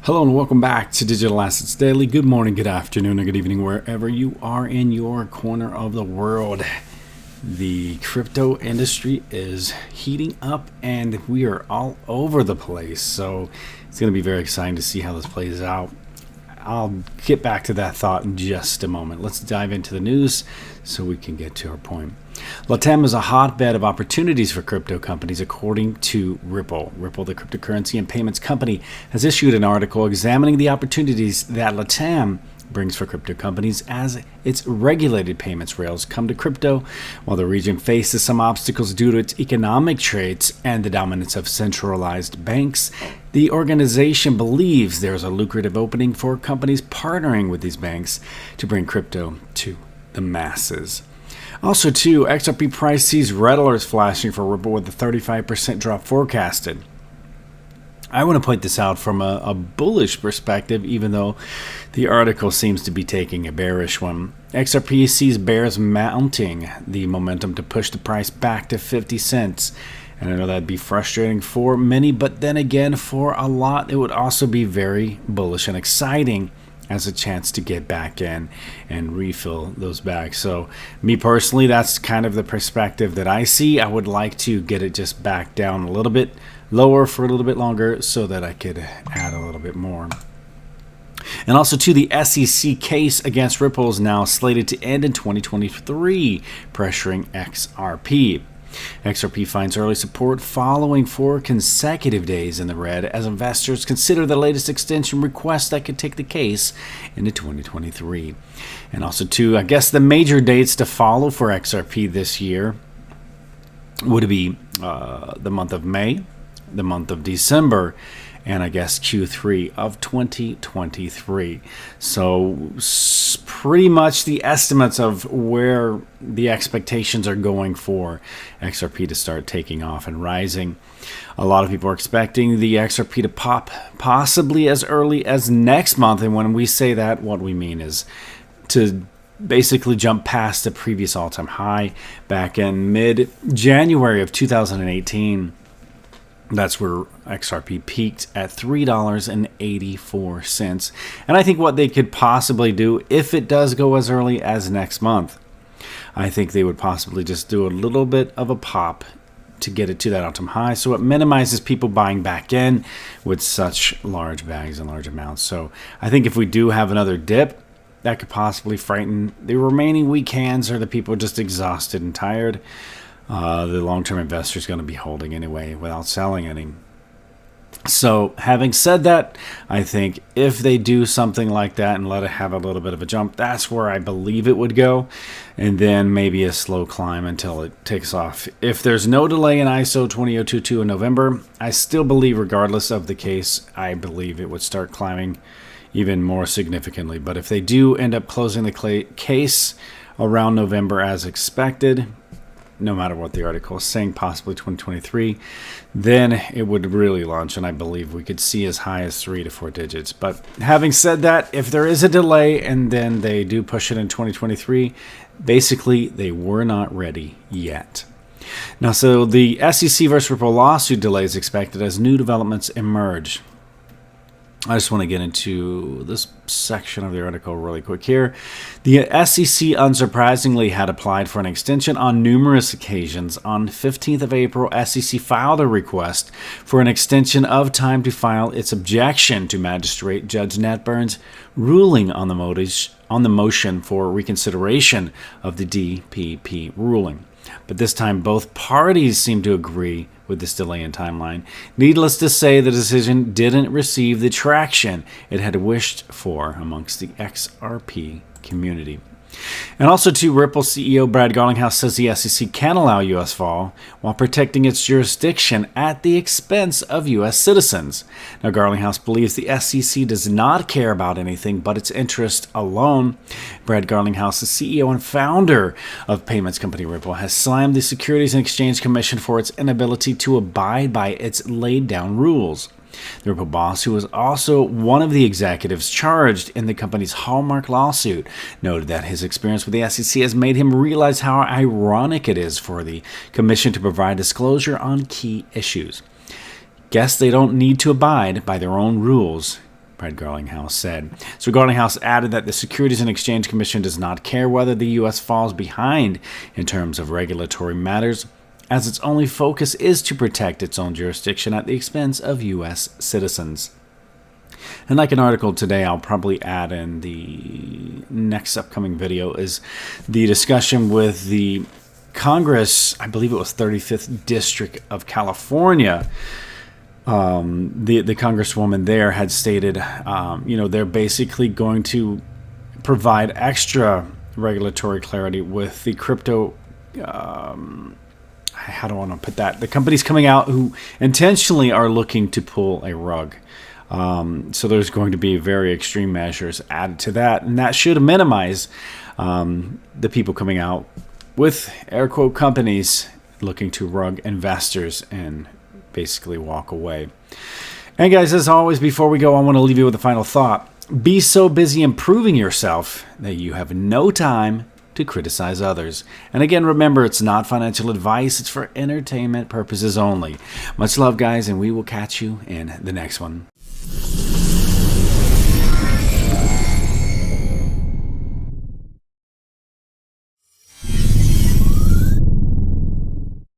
Hello and welcome back to Digital Assets Daily. Good morning, good afternoon, or good evening, wherever you are in your corner of the world. The crypto industry is heating up and we are all over the place. So it's going to be very exciting to see how this plays out. I'll get back to that thought in just a moment. Let's dive into the news so we can get to our point. Latam is a hotbed of opportunities for crypto companies, according to Ripple. Ripple, the cryptocurrency and payments company, has issued an article examining the opportunities that Latam brings for crypto companies as its regulated payments rails come to crypto. While the region faces some obstacles due to its economic traits and the dominance of centralized banks, the organization believes there is a lucrative opening for companies partnering with these banks to bring crypto to the masses. Also, too, XRP price sees red alerts flashing for Ripple with a 35% drop forecasted. I want to point this out from a bullish perspective, even though the article seems to be taking a bearish one. XRP sees bears mounting the momentum to push the price back to 50 cents. And I know that'd be frustrating for many, but then again, for a lot, it would also be very bullish and exciting as a chance to get back in and refill those bags. So me personally, that's kind of the perspective that I see. I would like to get it just back down a little bit lower for a little bit longer so that I could add a little bit more. And also, too, the SEC case against Ripple is now slated to end in 2023, pressuring XRP. XRP finds early support following 4 consecutive days in the red as investors consider the latest extension request that could take the case into 2023. And also, too, I guess the major dates to follow for XRP this year would be the month of May, the month of December, and I guess Q3 of 2023. So pretty much the estimates of where the expectations are going for XRP to start taking off and rising. A lot of people are expecting the XRP to pop possibly as early as next month. And when we say that, what we mean is to basically jump past the previous all-time high back in mid-January of 2018. That's where XRP peaked at $3.84. And I think what they could possibly do, if it does go as early as next month, I think they would possibly just do a little bit of a pop to get it to that all-time high. So it minimizes people buying back in with such large bags and large amounts. So I think if we do have another dip, that could possibly frighten the remaining weak hands or the people just exhausted and tired. The long-term investor is going to be holding anyway without selling any. So having said that, I think if they do something like that and let it have a little bit of a jump, that's where I believe it would go. And then maybe a slow climb until it takes off. If there's no delay in ISO 20022 in November, I still believe, regardless of the case, I believe it would start climbing even more significantly. But if they do end up closing the case around November as expected, no matter what the article is saying, possibly 2023, then it would really launch, and I believe we could see as high as 3 to 4 digits. But having said that, if there is a delay and then they do push it in 2023, basically they were not ready yet. Now, so the SEC versus Ripple lawsuit delay is expected as new developments emerge. I just want to get into this section of the article really quick here. The SEC, unsurprisingly, had applied for an extension on numerous occasions. On 15th of April, SEC filed a request for an extension of time to file its objection to Magistrate Judge Nat Burns' ruling on the motion for reconsideration of the DPP ruling. But this time, both parties seem to agree with this delay in timeline. Needless to say, the decision didn't receive the traction it had wished for amongst the XRP community. And also, too, Ripple CEO Brad Garlinghouse says the SEC can allow U.S. vol while protecting its jurisdiction at the expense of U.S. citizens. Now, Garlinghouse believes the SEC does not care about anything but its interest alone. Brad Garlinghouse, the CEO and founder of payments company Ripple, has slammed the Securities and Exchange Commission for its inability to abide by its laid-down rules. The Ripple boss, who was also one of the executives charged in the company's hallmark lawsuit, noted that his experience with the SEC has made him realize how ironic it is for the commission to provide disclosure on key issues. Guess they don't need to abide by their own rules Brad Garlinghouse said. So Garlinghouse added that the Securities and Exchange Commission does not care whether the U.S. falls behind in terms of regulatory matters, as its only focus is to protect its own jurisdiction at the expense of U.S. citizens. And like an article today, I'll probably add in the next upcoming video, is the discussion with the Congress, I believe it was 35th District of California. The congresswoman there had stated, they're basically going to provide extra regulatory clarity with the crypto. How do I want to put that? The companies coming out who intentionally are looking to pull a rug. So there's going to be very extreme measures added to that, and that should minimize the people coming out with air quote companies looking to rug investors and basically walk away. And guys, as always, before we go, I want to leave you with a final thought. Be so busy improving yourself that you have no time to criticize others. And again, remember, it's not financial advice. It's for entertainment purposes only. Much love, guys, and we will catch you in the next one.